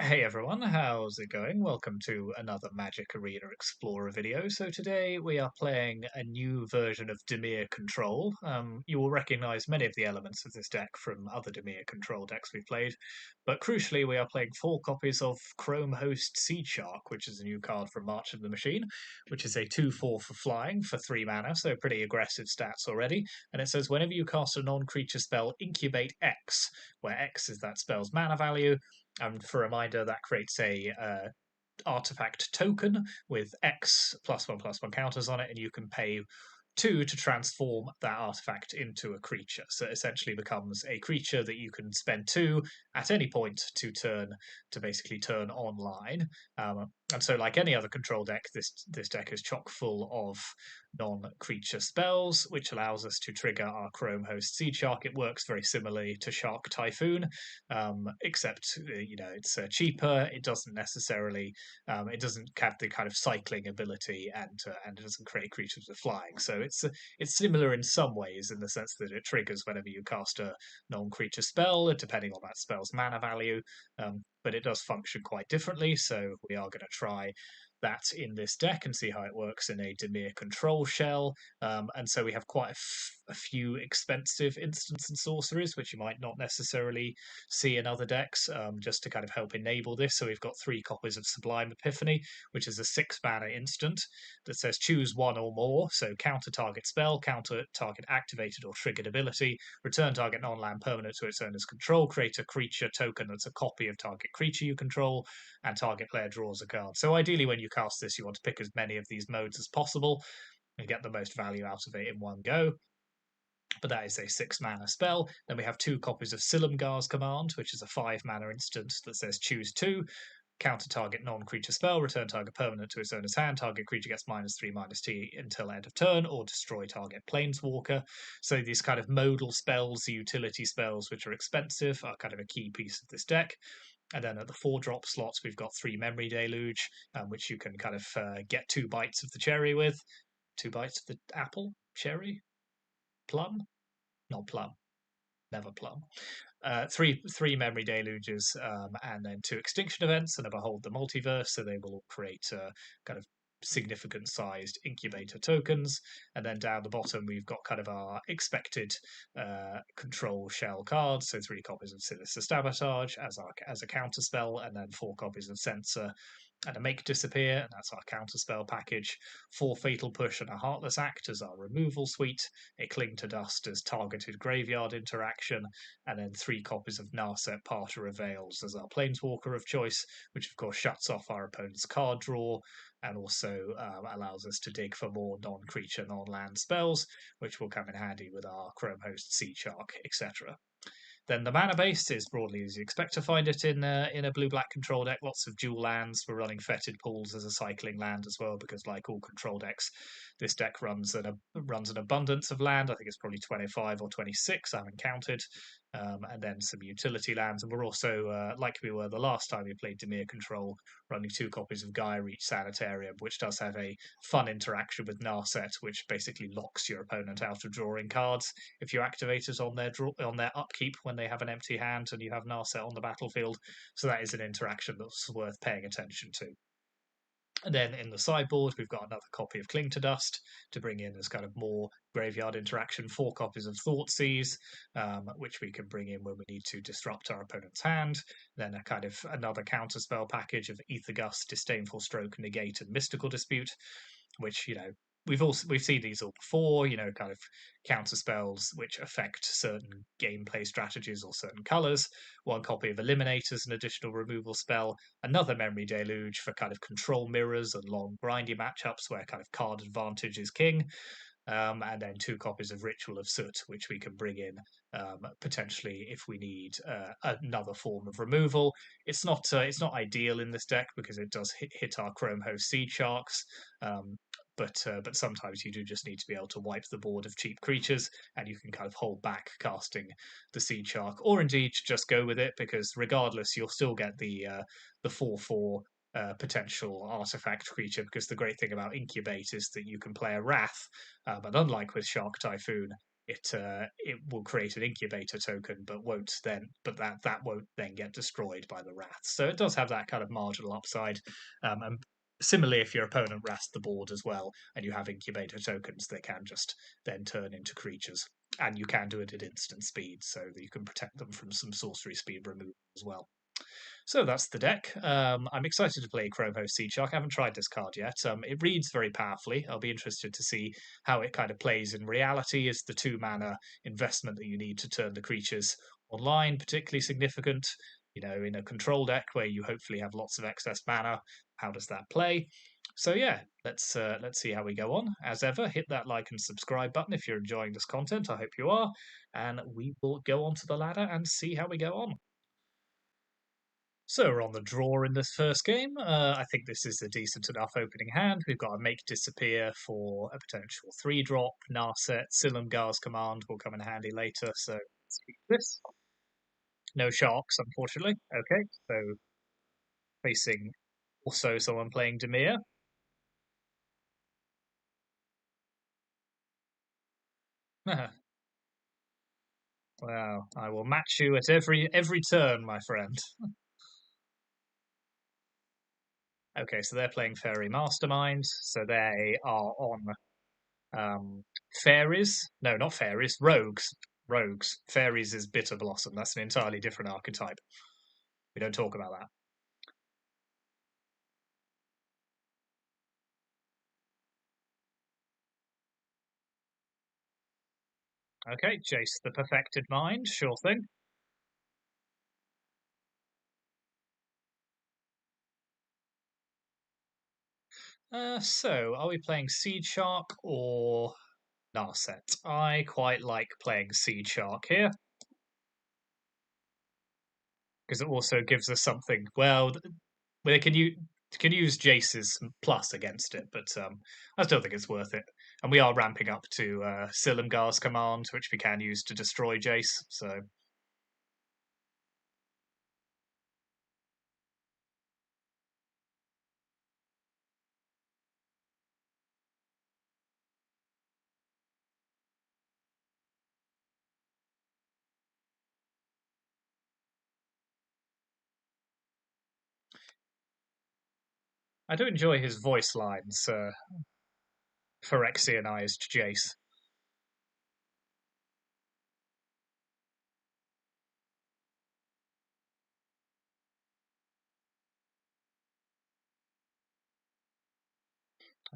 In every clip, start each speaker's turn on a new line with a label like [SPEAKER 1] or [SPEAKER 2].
[SPEAKER 1] Hey everyone, how's it going? Welcome to another Magic Arena Explorer video. So today we are playing a new version of Dimir Control. You will recognize many of the elements of this deck from other Dimir Control decks we've played, but crucially we are playing 4 copies of Chrome Host Seedshark, which is a new card from March of the Machine, which is a 2/4 for flying for 3 mana, so pretty aggressive stats already. And it says whenever you cast a non-creature spell, incubate X, where X is that spell's mana value. And for a reminder, that creates a artifact token with X +1/+1 counters on it, and you can pay 2 to transform that artifact into a creature. So it essentially becomes a creature that you can spend 2 at any point to basically turn online. And so, like any other control deck, this deck is chock full of non-creature spells, which allows us to trigger our Chrome Host Seedshark. It works very similarly to Shark Typhoon, except it's cheaper. It doesn't necessarily it doesn't have the kind of cycling ability, and it doesn't create creatures with flying. So it's similar in some ways in the sense that it triggers whenever you cast a non-creature spell, depending on that spell's mana value. But it does function quite differently. So we are going to try that in this deck and see how it works in a Dimir Control shell. And so we have quite a few expensive instants and sorceries, which you might not necessarily see in other decks, just to kind of help enable this. So we've got 3 copies of Sublime Epiphany, which is a 6 mana instant that says choose one or more. So counter target spell, counter target activated or triggered ability, return target non-land permanent to its owner's control, create a creature token that's a copy of target creature you control, and target player draws a card. So ideally, when you cast this, you want to pick as many of these modes as possible and get the most value out of it in one go. But that is a 6 mana spell. Then we have 2 copies of Silumgar's Command, which is a 5 mana instant that says choose 2. Counter target non-creature spell, return target permanent to its owner's hand, target creature gets -3/-T until end of turn, or destroy target planeswalker. So these kind of modal spells, utility spells, which are expensive, are kind of a key piece of this deck. And then at the 4-drop slots, we've got 3 Memory Deluge, which you can kind of get 2 bites of the cherry with. 2 bites of the apple? Cherry? Plum? Not plum. Never plum. Three memory deluges, and then 2 extinction events, and a behold the multiverse. So they will all create kind of significant sized incubator tokens. And then down the bottom, we've got kind of our expected control shell cards. So 3 copies of Sinister Sabotage as a counter spell, and then 4 copies of Censor and a Make Disappear, and that's our counterspell package. 4 Fatal Push and a Heartless Act as our removal suite. A Cling to Dust as targeted graveyard interaction, and then 3 copies of Narset Parter of Veils as our Planeswalker of choice, which of course shuts off our opponent's card draw and also allows us to dig for more non-creature, non-land spells, which will come in handy with our Chrome Host Seedshark, etc. Then the mana base is broadly as you expect to find it in a blue-black control deck. Lots of dual lands. We're running Fetid Pools as a cycling land as well, because like all control decks, this deck runs an abundance of land. I think it's probably 25 or 26. I haven't counted. And then some utility lands. And we're also, like we were the last time we played Dimir Control, running 2 copies of Gaia Reach Sanitarium, which does have a fun interaction with Narset, which basically locks your opponent out of drawing cards if you activate it on their upkeep when they have an empty hand and you have Narset on the battlefield. So that is an interaction that's worth paying attention to. And then in the sideboard, we've got another copy of Cling to Dust to bring in as kind of more graveyard interaction. 4 copies of Thoughtseize, which we can bring in when we need to disrupt our opponent's hand. Then a kind of another counterspell package of Aethergust, Disdainful Stroke, Negate, and Mystical Dispute, which we've seen these all before. Kind of counter spells which affect certain gameplay strategies or certain colors. 1 copy of Eliminators, an additional removal spell. Another Memory Deluge for kind of control mirrors and long grindy matchups where kind of card advantage is king. And then 2 copies of Ritual of Soot, which we can bring in potentially if we need another form of removal. It's not ideal in this deck because it does hit our Chrome Host Seedsharks, but sometimes you do just need to be able to wipe the board of cheap creatures, and you can kind of hold back casting the Seedshark, or indeed just go with it, because regardless, you'll still get the 4/4 potential artifact creature, because the great thing about Incubate is that you can play a Wrath, but unlike with Shark Typhoon, it will create an incubator token, but that won't then get destroyed by the wraths. So it does have that kind of marginal upside. And similarly, if your opponent wraths the board as well, and you have incubator tokens, they can just then turn into creatures, and you can do it at instant speed, so that you can protect them from some sorcery speed removal as well. So that's the deck. I'm excited to play Chrome Host Seedshark. I haven't tried this card yet. It reads very powerfully. I'll be interested to see how it kind of plays in reality. Is the 2 mana investment that you need to turn the creatures online particularly significant? In a control deck where you hopefully have lots of excess mana, how does that play? So yeah, let's see how we go on. As ever, hit that like and subscribe button if you're enjoying this content. I hope you are, and we will go onto the ladder and see how we go on. So we're on the draw in this first game. I think this is a decent enough opening hand. We've got a Make Disappear for a potential 3-drop. Narset, Silumgar's Command will come in handy later, so let's keep this. No sharks, unfortunately. Okay, so facing also someone playing Dimir. Wow, I will match you at every turn, my friend. Okay, so they're playing Fairy Mastermind, so they are on fairies. No, not fairies. Rogues. Rogues. Fairies is Bitter Blossom. That's an entirely different archetype. We don't talk about that. Okay, Jace the Perfected Mind. Sure thing. So, are we playing Seedshark or Narset? I quite like playing Seedshark here because it also gives us something. Well, they can use Jace's plus against it, but I still think it's worth it. And we are ramping up to Silumgar's Command, which we can use to destroy Jace. So I do enjoy his voice lines, Phyrexianized Jace.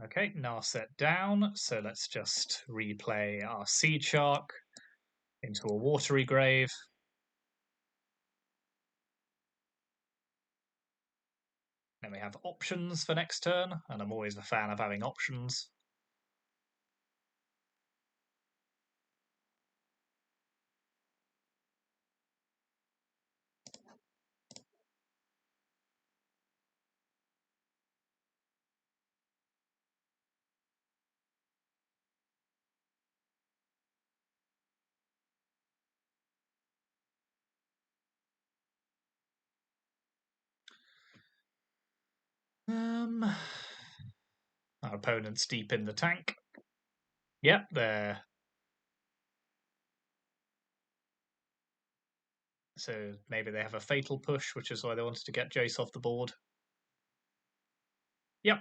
[SPEAKER 1] Okay, Narset down, so let's just replay our Seedshark into a watery grave. Then we have options for next turn, and I'm always a fan of having options. Our opponent's deep in the tank. Yep, there. So maybe they have a fatal push, which is why they wanted to get Jace off the board. Yep.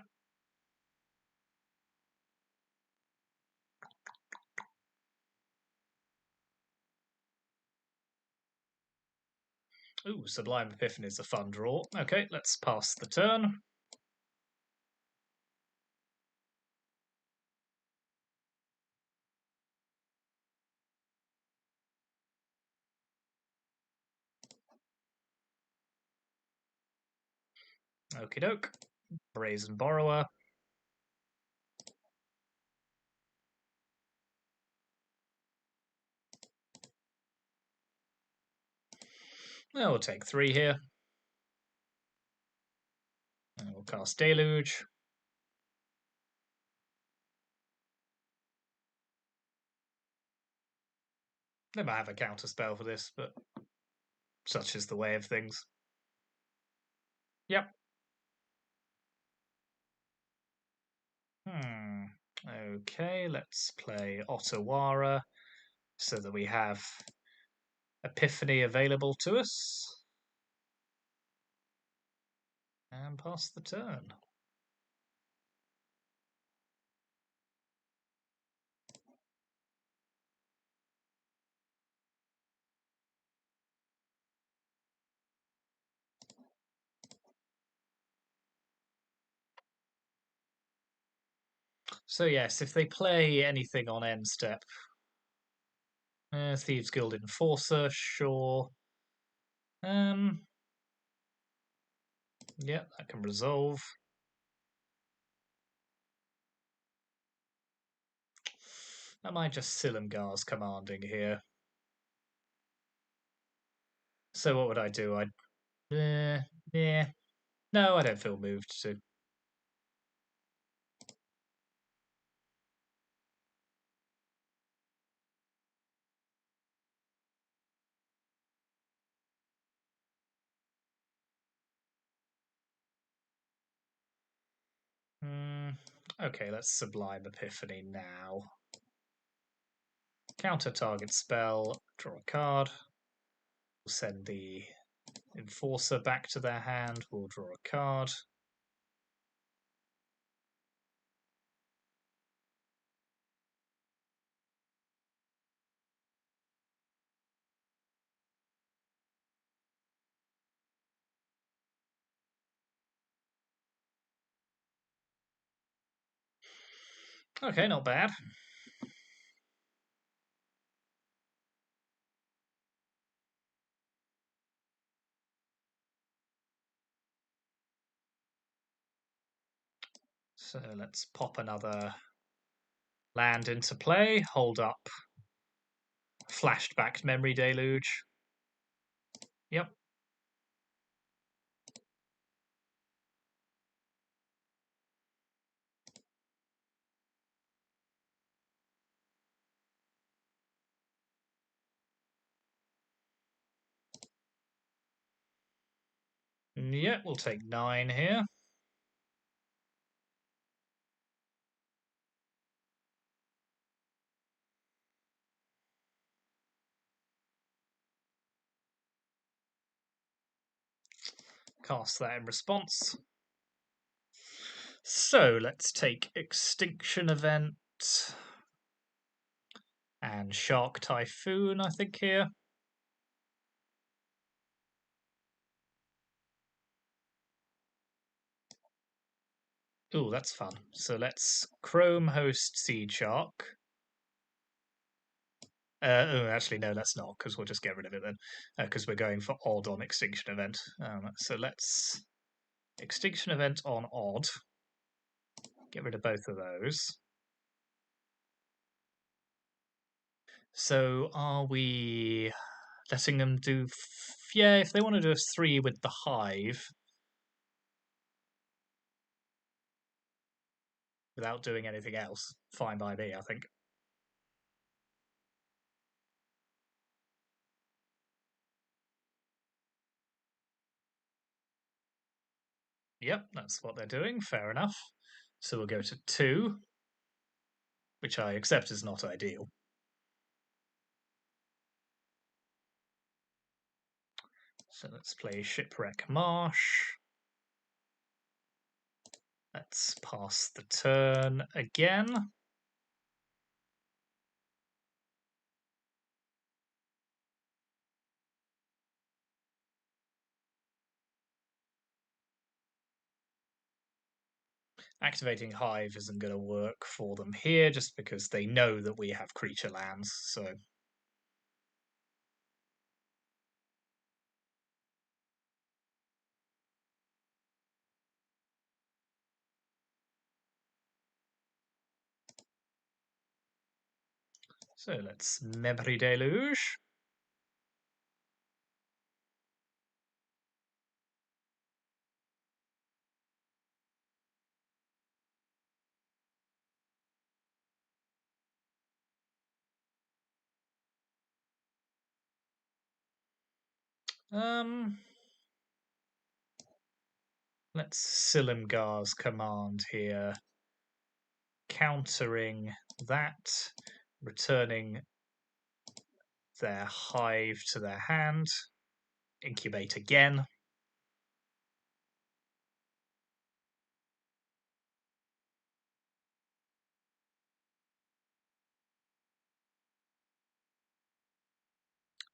[SPEAKER 1] Ooh, Sublime Epiphany is a fun draw. Okay, let's pass the turn. Okie doke. Brazen Borrower. We'll take 3 here. And we'll cast Deluge. They might have a counter spell for this, but such is the way of things. Yep. Okay, let's play Otawara. so that we have Epiphany available to us. And pass the turn. So yes, if they play anything on end step, Thieves Guild Enforcer, sure. Yeah, that can resolve. Am I just Silumgar's commanding here? So what would I do? I'd... yeah. No, I don't feel moved to. Okay, let's Sublime Epiphany now. Counter target spell, draw a card. We'll send the Enforcer back to their hand. We'll draw a card. Okay, not bad. So let's pop another land into play, hold up flashed back Memory Deluge. Yep. Yeah, we'll take 9 here. Cast that in response. So let's take Extinction Event and Shark Typhoon, I think, here. Ooh, that's fun. So let's Chrome Host Seedshark. Actually, no, let's not, because we'll just get rid of it then, because we're going for odd on Extinction Event. So let's Extinction Event on odd. Get rid of both of those. So are we letting them do... yeah, if they want to do a 3 with the Hive without doing anything else, fine by me, I think. Yep, that's what they're doing. Fair enough. So we'll go to 2, which I accept is not ideal. So let's play Shipwreck Marsh. Let's pass the turn again. Activating Hive isn't going to work for them here just because they know that we have creature lands, so... So let's Memory Deluge. Let's Silumgar's command here, countering that, returning their hive to their hand. Incubate again.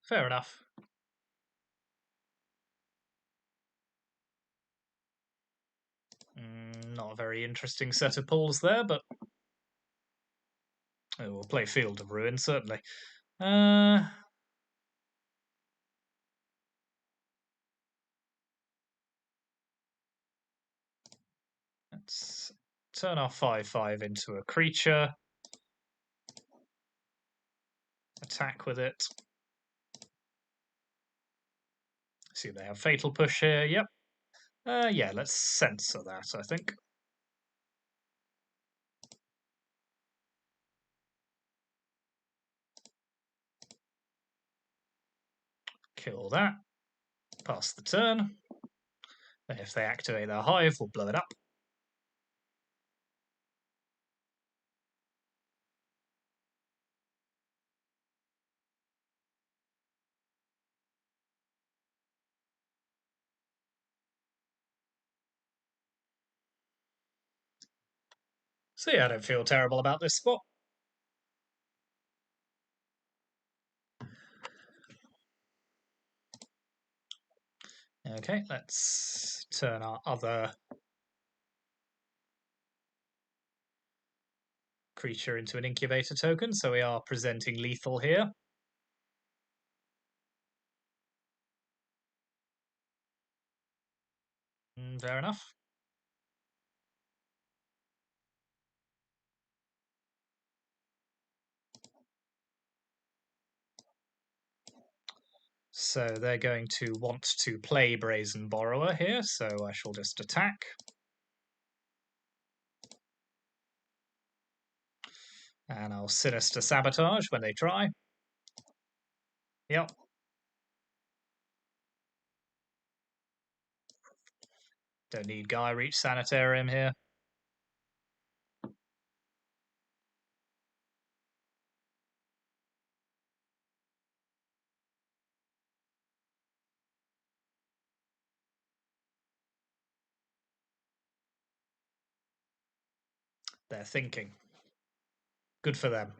[SPEAKER 1] Fair enough. Not a very interesting set of pulls there, but we'll play Field of Ruin, certainly. Let's turn our 5/5 into a creature. Attack with it. See, they have Fatal Push here. Yep. Yeah, let's censor that, I think. Kill that. Pass the turn. Then if they activate their hive, we'll blow it up. So yeah, I don't feel terrible about this spot. Okay, let's turn our other creature into an incubator token, so we are presenting lethal here. Fair enough. So they're going to want to play Brazen Borrower here, so I shall just attack. And I'll Sinister Sabotage when they try. Yep. Don't need Gaia Reach Sanitarium here. They're thinking. Good for them.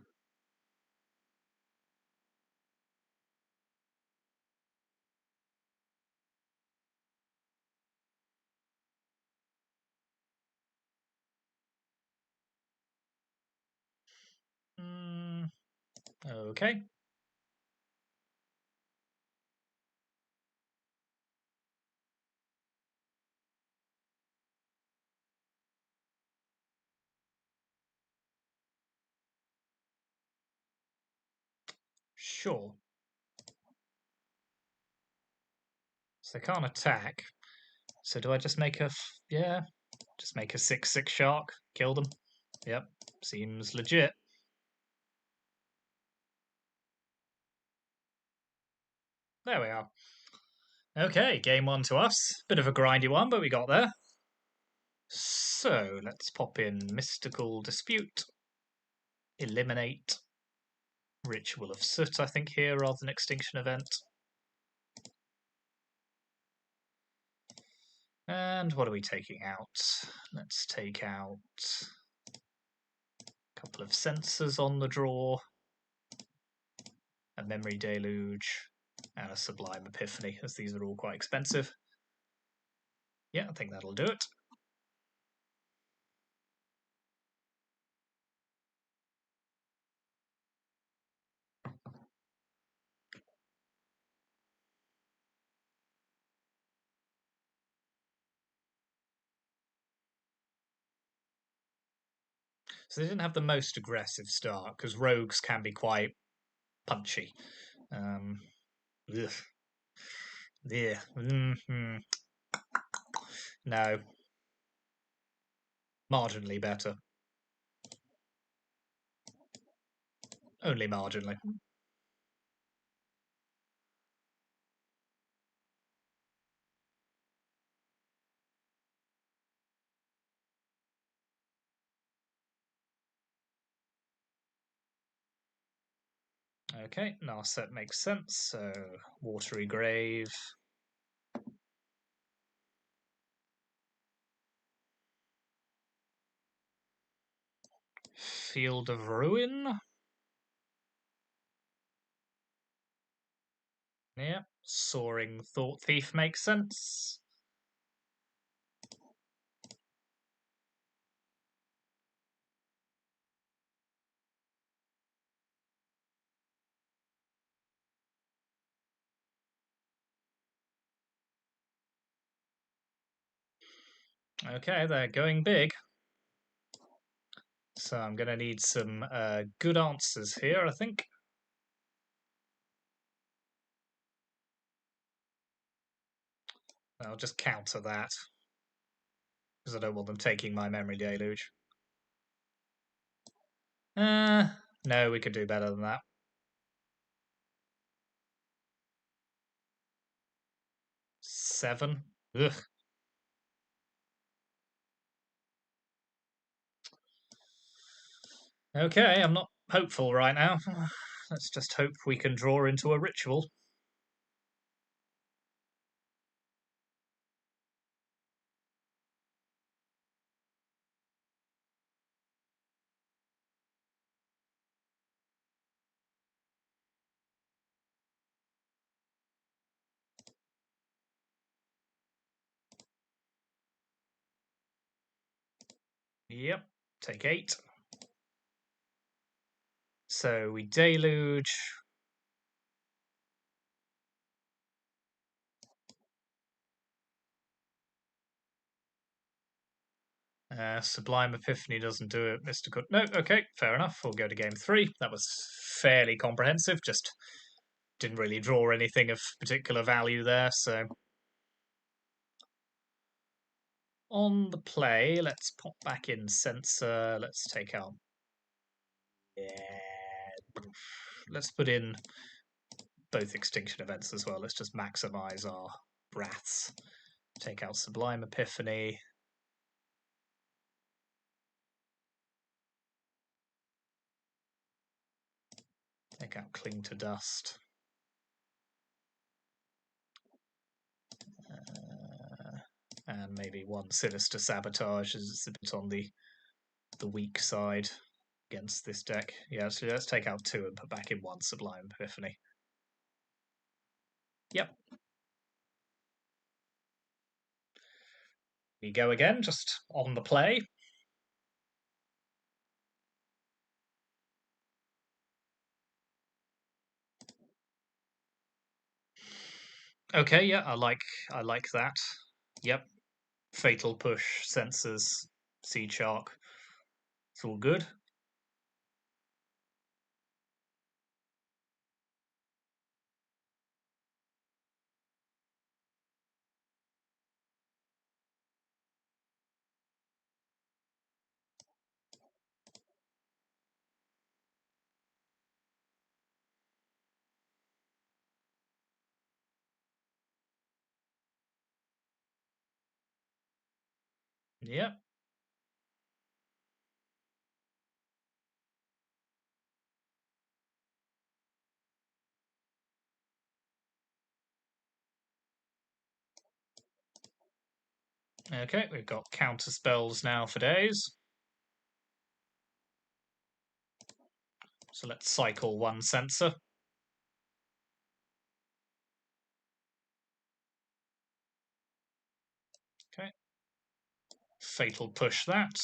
[SPEAKER 1] Okay. Sure. So they can't attack. So do I just make a... Yeah. Just make a 6/6 shark. Kill them. Yep. Seems legit. There we are. Okay, game one to us. Bit of a grindy one, but we got there. So let's pop in Mystical Dispute. Eliminate. Ritual of Soot, I think, here rather than Extinction Event. And what are we taking out? Let's take out a couple of sensors on the draw, a Memory Deluge, and a Sublime Epiphany, as these are all quite expensive. Yeah, I think that'll do it. So they didn't have the most aggressive start, because rogues can be quite punchy. Ugh. Yeah. No. Marginally better. Only marginally. Okay, Narset makes sense, so Watery Grave. Field of Ruin. Yeah, Soaring Thought Thief makes sense. Okay, they're going big. So I'm going to need some good answers here, I think. I'll just counter that, because I don't want them taking my Memory Deluge. No, we could do better than that. 7. Ugh. Okay, I'm not hopeful right now. Let's just hope we can draw into a ritual. Yep, take 8. So we deluge. Sublime Epiphany doesn't do it. Mystical. No, okay, fair enough. We'll go to game 3. That was fairly comprehensive. Just didn't really draw anything of particular value there. So on the play, let's pop back in Sensor. Let's take out. Yeah. Let's put in both extinction events as well. Let's just maximize our wraths. Take out Sublime Epiphany. Take out Cling to Dust. And maybe one Sinister Sabotage, as it's a bit on the weak side against this deck. Yeah, so let's take out 2 and put back in 1 Sublime Epiphany. Yep. We go again, just on the play. Okay, yeah, I like that. Yep. Fatal Push, Sensors, Seedshark. It's all good. Yep. Okay, we've got counter spells now for days. So let's cycle 1 Sensor. Okay. Fatal Push that.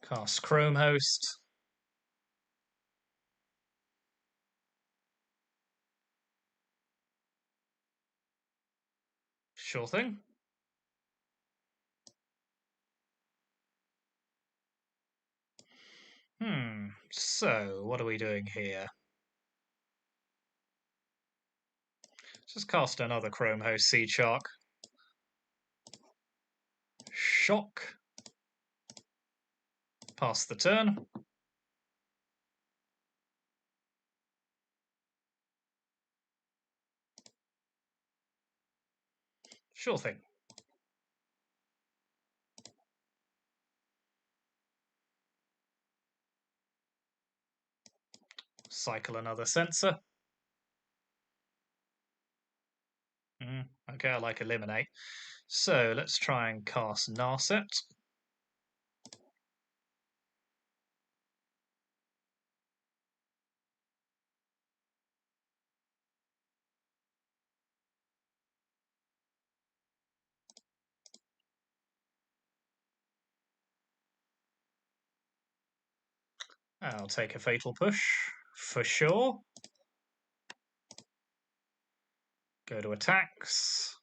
[SPEAKER 1] Cast Chrome Host. Sure thing. So what are we doing here? Just cast another Chrome Host Seedshark. Shock. Pass the turn. Sure thing. cycle another sensor. Okay, I like eliminate. So let's try and cast Narset. I'll take a Fatal Push, for sure. Go to attacks.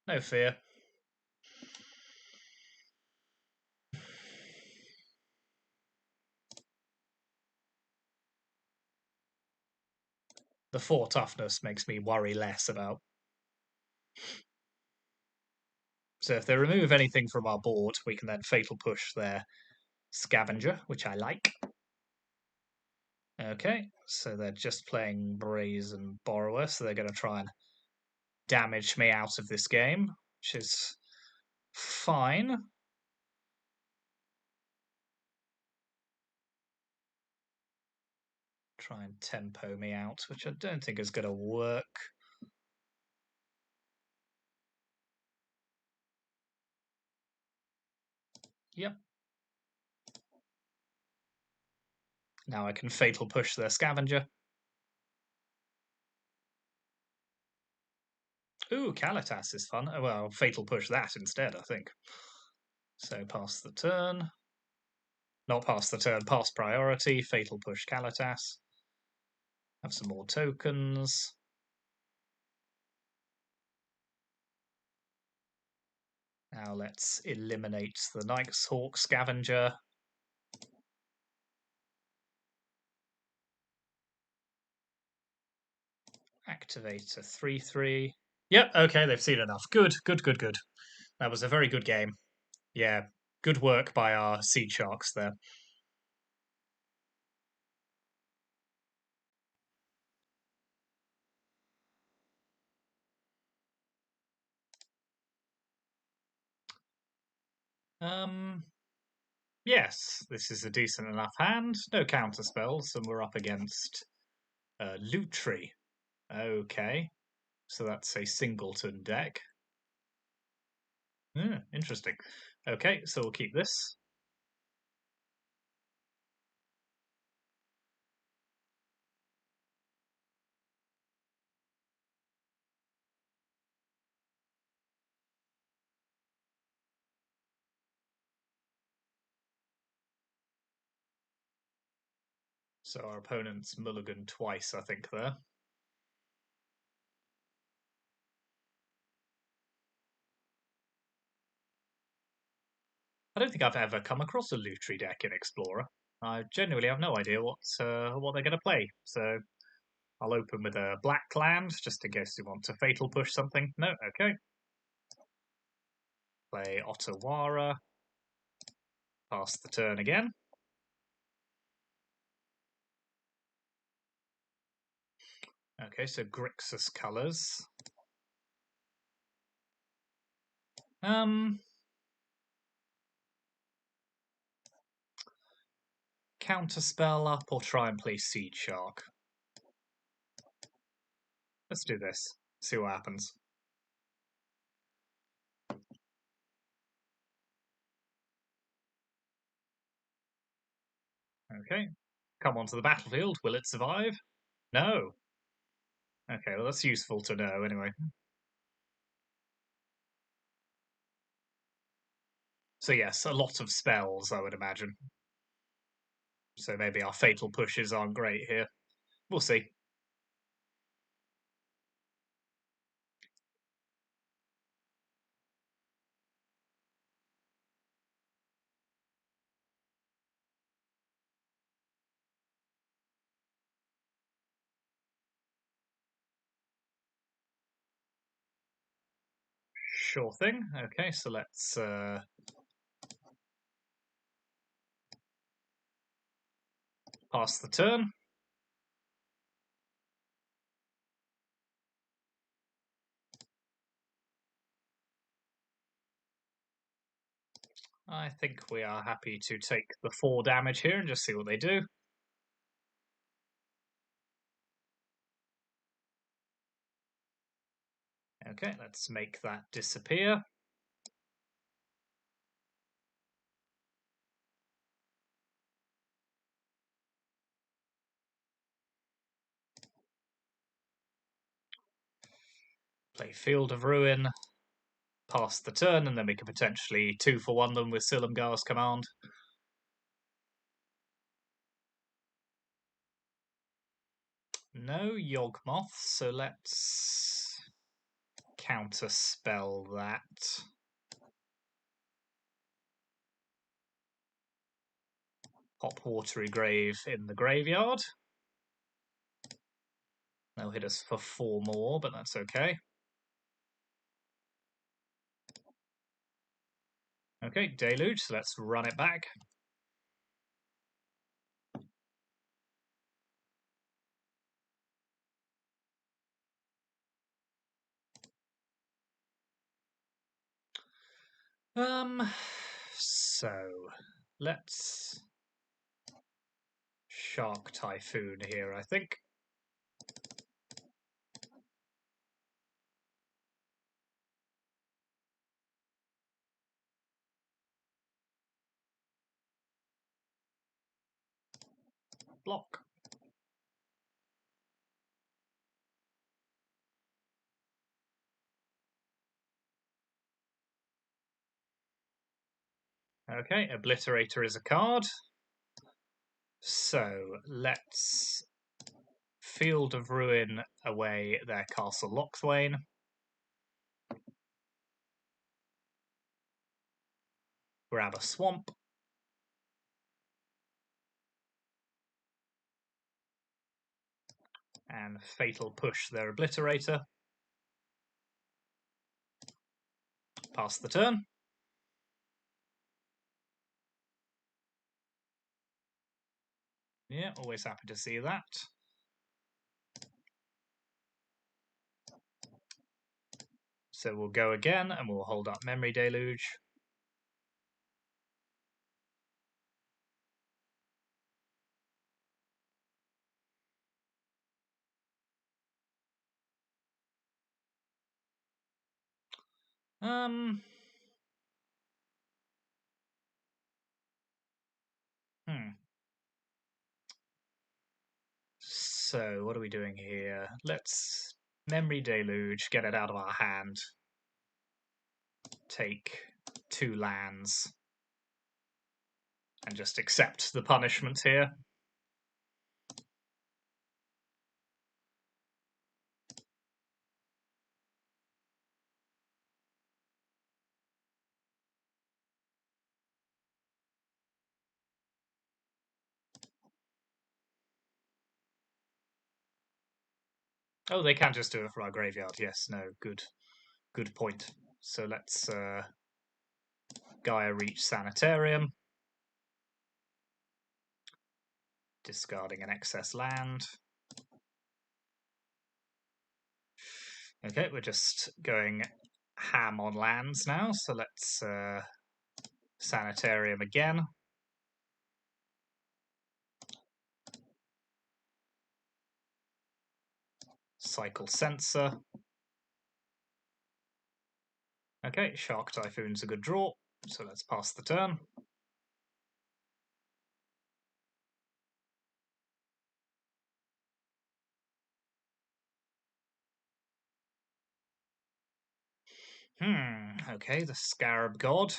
[SPEAKER 1] No fear. The 4 toughness makes me worry less about. So if they remove anything from our board, we can then Fatal Push their Scavenger, which I like. Okay, so they're just playing Brazen Borrower, so they're going to try and damage me out of this game, which is fine. Try and tempo me out, which I don't think is going to work. Yep. Now I can Fatal Push their Scavenger. Ooh, Kalitas is fun. Oh, well, Fatal Push that instead, I think. So pass the turn. Not pass the turn, pass priority. Fatal Push Kalitas. Have some more tokens. Now let's eliminate the Nighthawk Scavenger. Activate a 3/3. Yep, okay, they've seen enough. Good, good, good, good. That was a very good game. Yeah, good work by our Seed Sharks there. Yes, this is a decent enough hand. No counter spells, and we're up against Lutri. Okay, so that's a singleton deck. Interesting. Okay, so we'll keep this. So our opponent's mulligan twice, I think, there. I don't think I've ever come across a Lutri deck in Explorer. I genuinely have no idea what they're going to play. So I'll open with a black land, just in case you want to Fatal Push something. No, okay. Play Otawara. Pass the turn again. Okay, so Grixis colors. Counterspell up or try and play Seed Shark. Let's do this. See what happens. Okay. Come onto the battlefield. Will it survive? No. Okay, well that's useful to know anyway. So yes, a lot of spells, I would imagine. So maybe our fatal pushes aren't great here. We'll see. Sure thing. Okay, so let's pass the turn. I think we are happy to take the 4 damage here and just see what they do. Okay, let's make that disappear. Play Field of Ruin, pass the turn, and then we can potentially 2-for-1 them with Silumgar's command. No Yawgmoth, so let's counterspell that. Pop Watery Grave in the graveyard. They'll hit us for 4 more, but that's okay. Okay, Deluge, so let's run it back. So let's Shark Typhoon here, I think. Block. Okay, Obliterator is a card. So let's Field of Ruin away their Castle Locthwain. Grab a swamp. And Fatal Push their Obliterator. Pass the turn. Yeah, always happy to see that. So we'll go again, and we'll hold up Memory Deluge. Hmm. So what are we doing here? Let's Memory Deluge, get it out of our hand. Take 2 lands. And just accept the punishment here. Oh, they can just do it for our graveyard. Yes, no, good point. So let's Gaia Reach Sanitarium. Discarding an excess land. Okay, we're just going ham on lands now, so let's Sanitarium again. Cycle Sensor. Okay, Shark Typhoon's a good draw, so let's pass the turn. Okay, the Scarab God.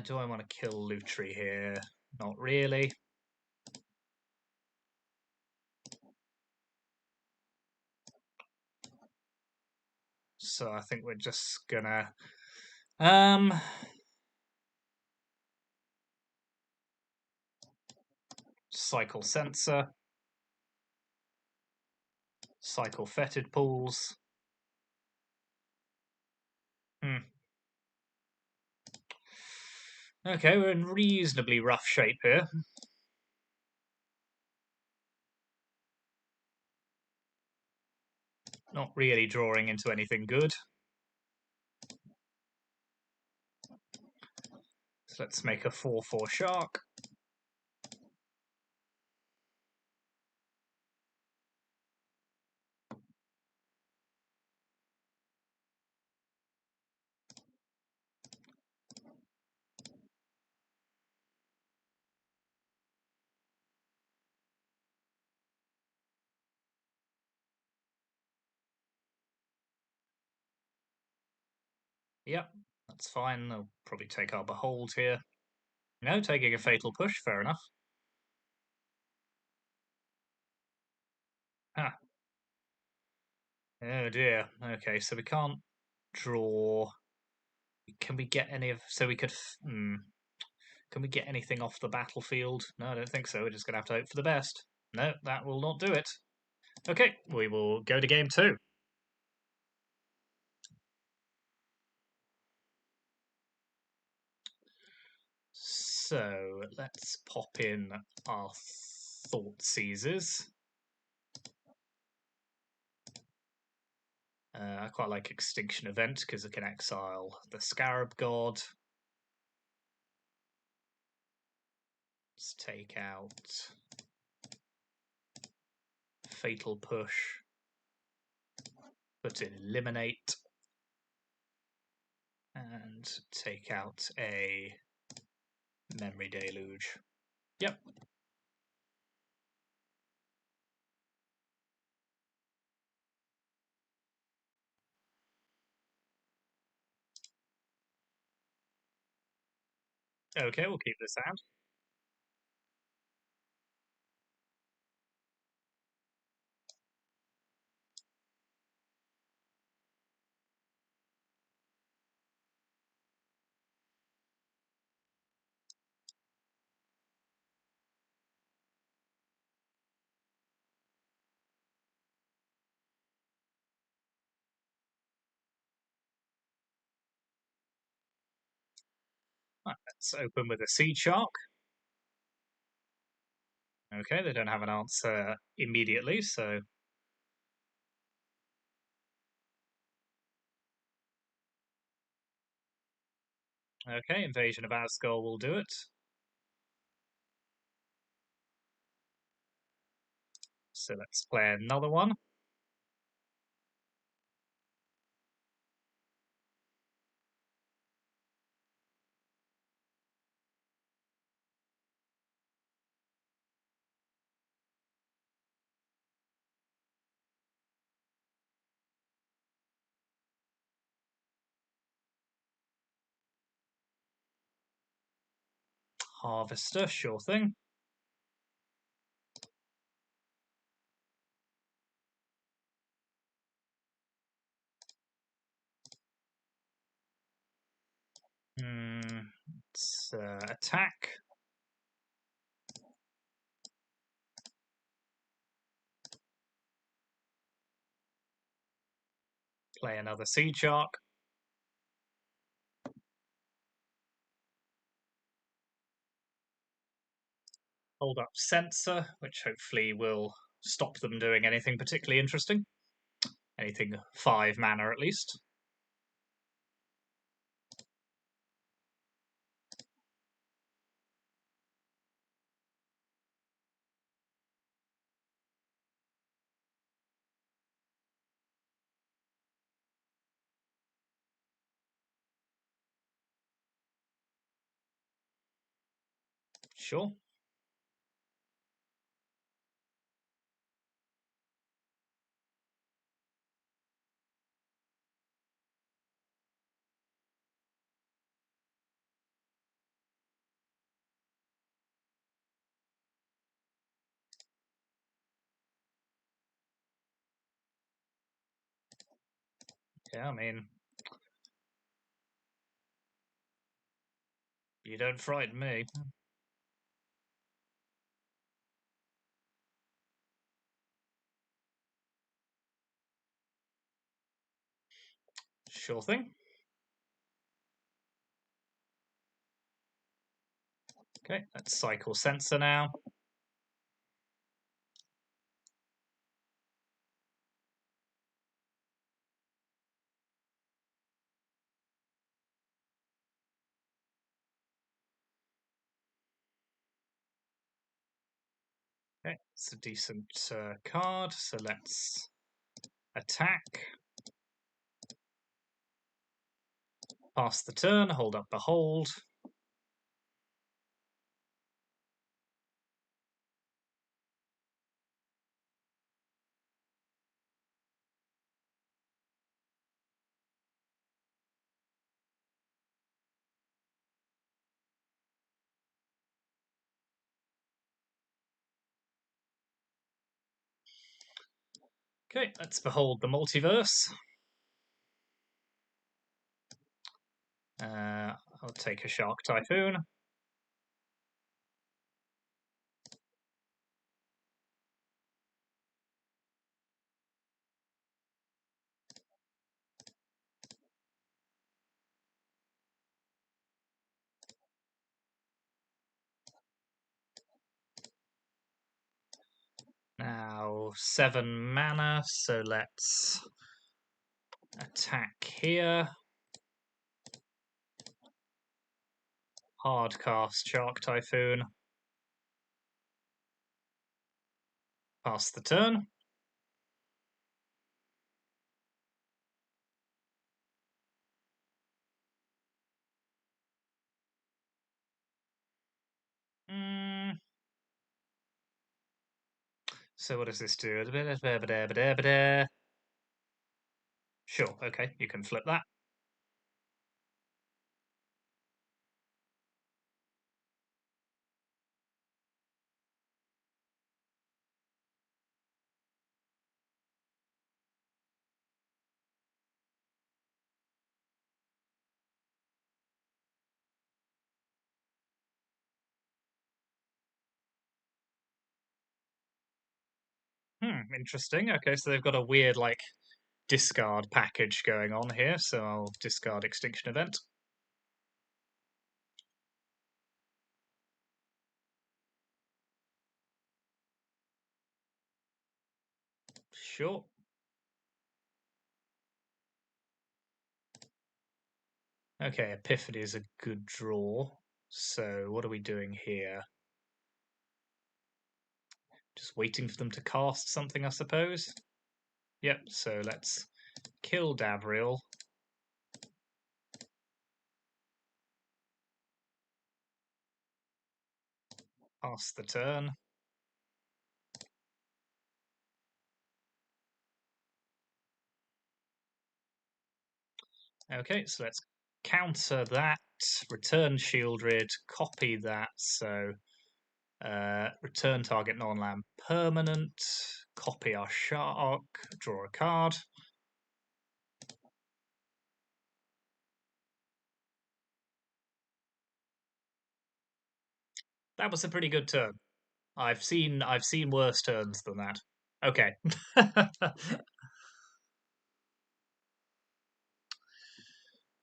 [SPEAKER 1] Do I want to kill Lutri here? Not really. So I think we're just gonna Cycle Sensor, Cycle Fetid Pools. Okay, we're in reasonably rough shape here. Not really drawing into anything good. So let's make a 4/4 shark. Yep, that's fine. They'll probably take our behold here. No, taking a fatal push, fair enough. Ah. Oh dear. Okay, so we can't draw. Can we get any of... So we could... Can we get anything off the battlefield? No, I don't think so. We're just going to have to hope for the best. No, that will not do it. Okay, we will go to game 2. So let's pop in our Thought Seizers. I quite like Extinction Event because it can exile the Scarab God. Let's take out Fatal Push. Put in Eliminate. And take out a Memory Deluge. Yep. Okay, we'll keep this out. Right, let's open with a Seedshark. Okay, they don't have an answer immediately, so... Okay, Invasion of Asgol will do it. So let's play another one. Harvester, sure thing. Let's attack. Play another Seedshark. Hold up Sensor, which hopefully will stop them doing anything particularly interesting. Anything 5 mana at least. Sure. Yeah, I mean, you don't frighten me. Sure thing. Okay, let's cycle Sensor now. Okay, it's a decent card, so let's attack. Pass the turn, hold up Behold. Okay, let's Behold the Multiverse. I'll take a Shark Typhoon. Now 7 mana, so let's attack here. Hardcast Shark Typhoon. Pass the turn. So what does this do? Sure, okay, you can flip that. Interesting. Okay, so they've got a weird, like, discard package going on here, so I'll discard Extinction Event. Sure. Okay, Epiphany is a good draw. So what are we doing here? Just waiting for them to cast something, I suppose. Yep, so let's kill Davriel. Pass the turn. Okay, so let's counter that. Return Shieldred, copy that. So return target non-land permanent. Copy our shark. Draw a card. That was a pretty good turn. I've seen worse turns than that. Okay.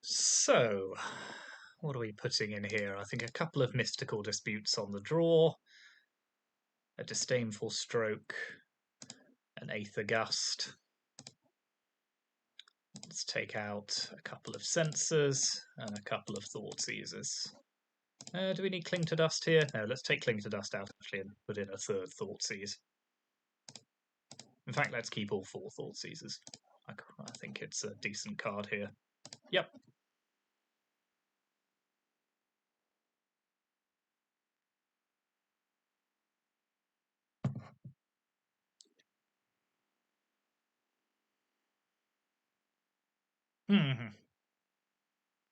[SPEAKER 1] So, what are we putting in here? I think a couple of mystical disputes on the draw, a disdainful stroke, an Aether Gust. Let's take out a couple of sensors and a couple of thought seizers. Do we need Cling to Dust here? No, let's take Cling to Dust out actually and put in a third thought seize. In fact, let's keep all 4 thought seizers. I think it's a decent card here. Yep.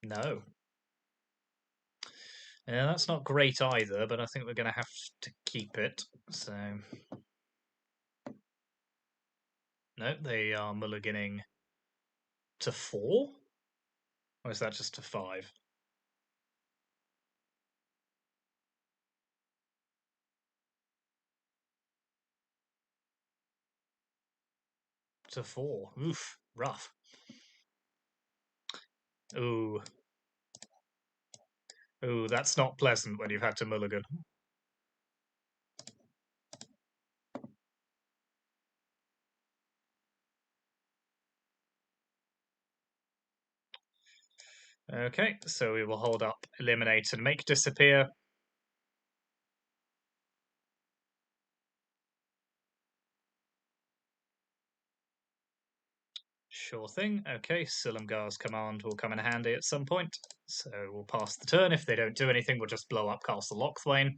[SPEAKER 1] No. Yeah, that's not great either, but I think we're going to have to keep it. So, no, they are mulliganing to 4? Or is that just to 5? To 4. Oof, rough. Ooh. Ooh, that's not pleasant when you've had to mulligan. Okay, so we will hold up Eliminate and Make disappear. Sure thing. Okay, Silumgar's command will come in handy at some point. So we'll pass the turn. If they don't do anything, we'll just blow up Castle Lochthwain.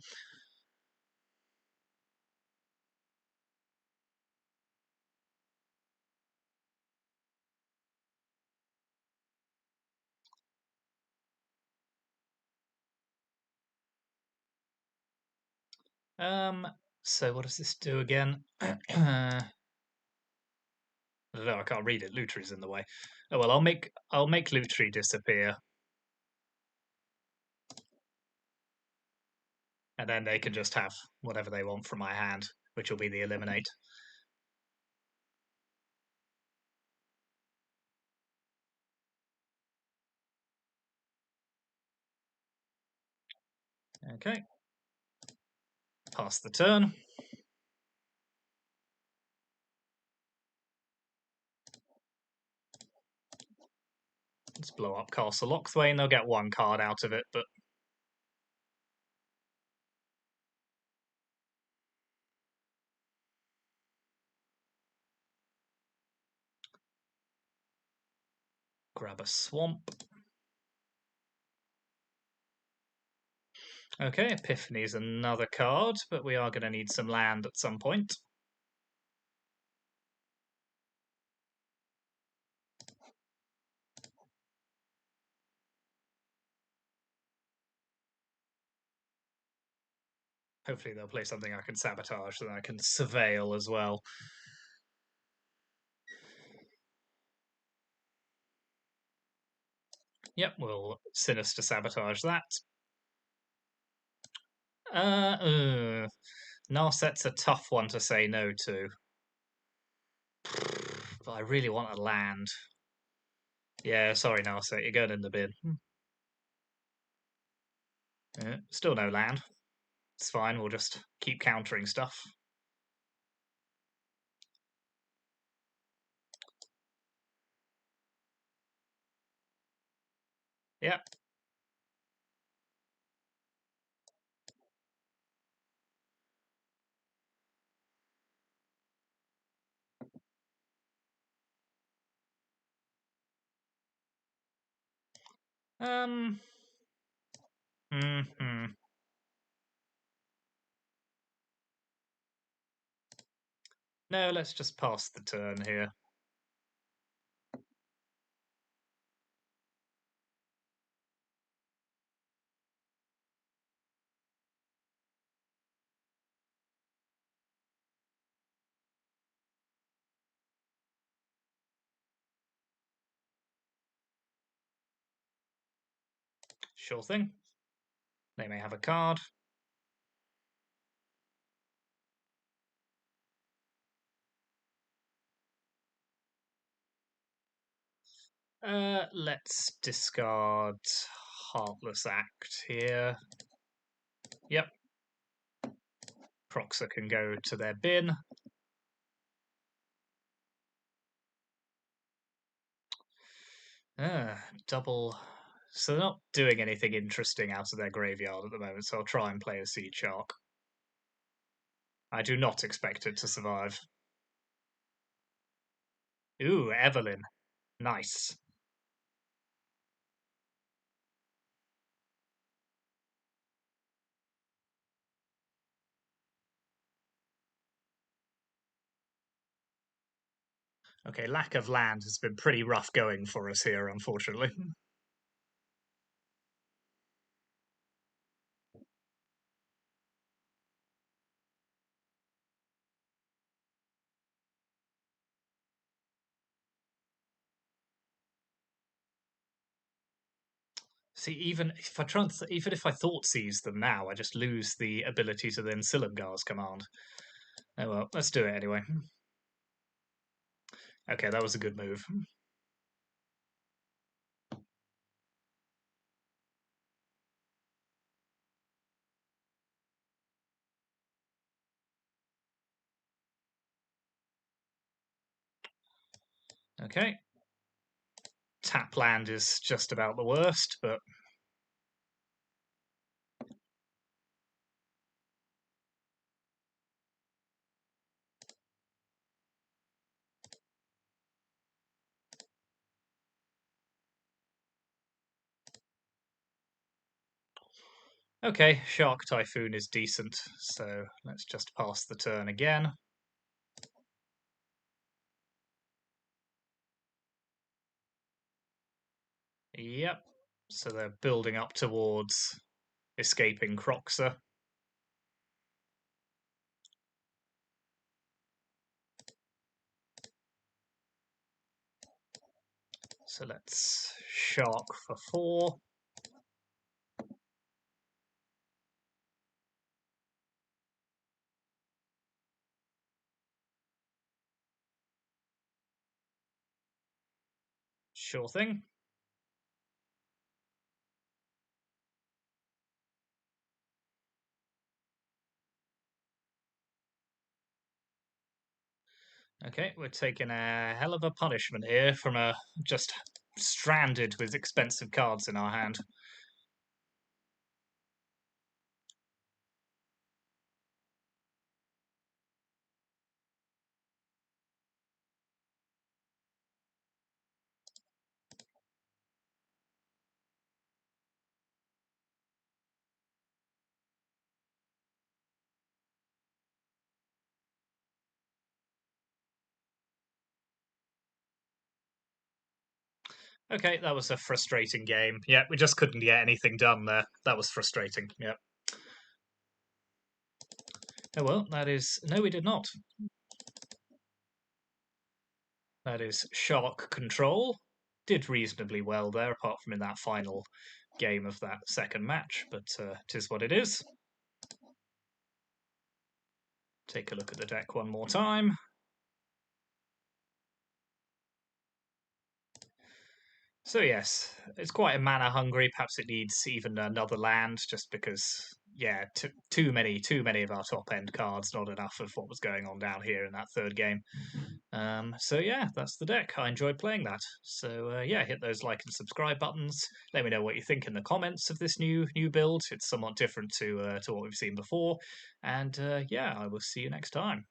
[SPEAKER 1] So what does this do again? I don't know, I can't read it. Lutri's in the way. Oh well, I'll make Lutri disappear. And then they can just have whatever they want from my hand, which will be the eliminate. Okay. Pass the turn. Let's blow up Castle Lochthwain. They'll get one card out of it, but grab a swamp. Okay, Epiphany's another card, but we are going to need some land at some point. Hopefully they'll play something I can sabotage, so that I can surveil as well. Yep, we'll Sinister Sabotage that. Narset's a tough one to say no to. But I really want a land. Yeah, sorry, Narset, you're going in the bin. Still no land. It's fine, we'll just keep countering stuff. Yeah. Um. Hmm. No, let's just pass the turn here. Sure thing. They may have a card. Let's discard Heartless Act here. Yep. Proxer can go to their bin. Double. So they're not doing anything interesting out of their graveyard at the moment, so I'll try and play a Seedshark. I do not expect it to survive. Ooh, Evelyn. Nice. Okay, lack of land has been pretty rough going for us here, unfortunately. See, even if I thought seize them now, I just lose the ability to then Silumgar's command. Oh well, let's do it anyway. Okay, that was a good move. Okay. Tap land is just about the worst, but Okay, Shark Typhoon is decent, so let's just pass the turn again. Yep, so they're building up towards escaping Croxer. So let's Shark for 4. Sure thing. Okay, we're taking a hell of a punishment here from a just stranded with expensive cards in our hand. Okay, that was a frustrating game. Yeah, we just couldn't get anything done there. That was frustrating. Yep. Oh well, that is... No, we did not. That is Shark Control. Did reasonably well there, apart from in that final game of that second match, but it is what it is. Take a look at the deck one more time. So yes, it's quite a mana hungry. Perhaps it needs even another land, just because yeah, too many of our top end cards, not enough of what was going on down here in that third game. So yeah, that's the deck. I enjoyed playing that. So yeah, hit those like and subscribe buttons. Let me know what you think in the comments of this new build. It's somewhat different to what we've seen before. And yeah, I will see you next time.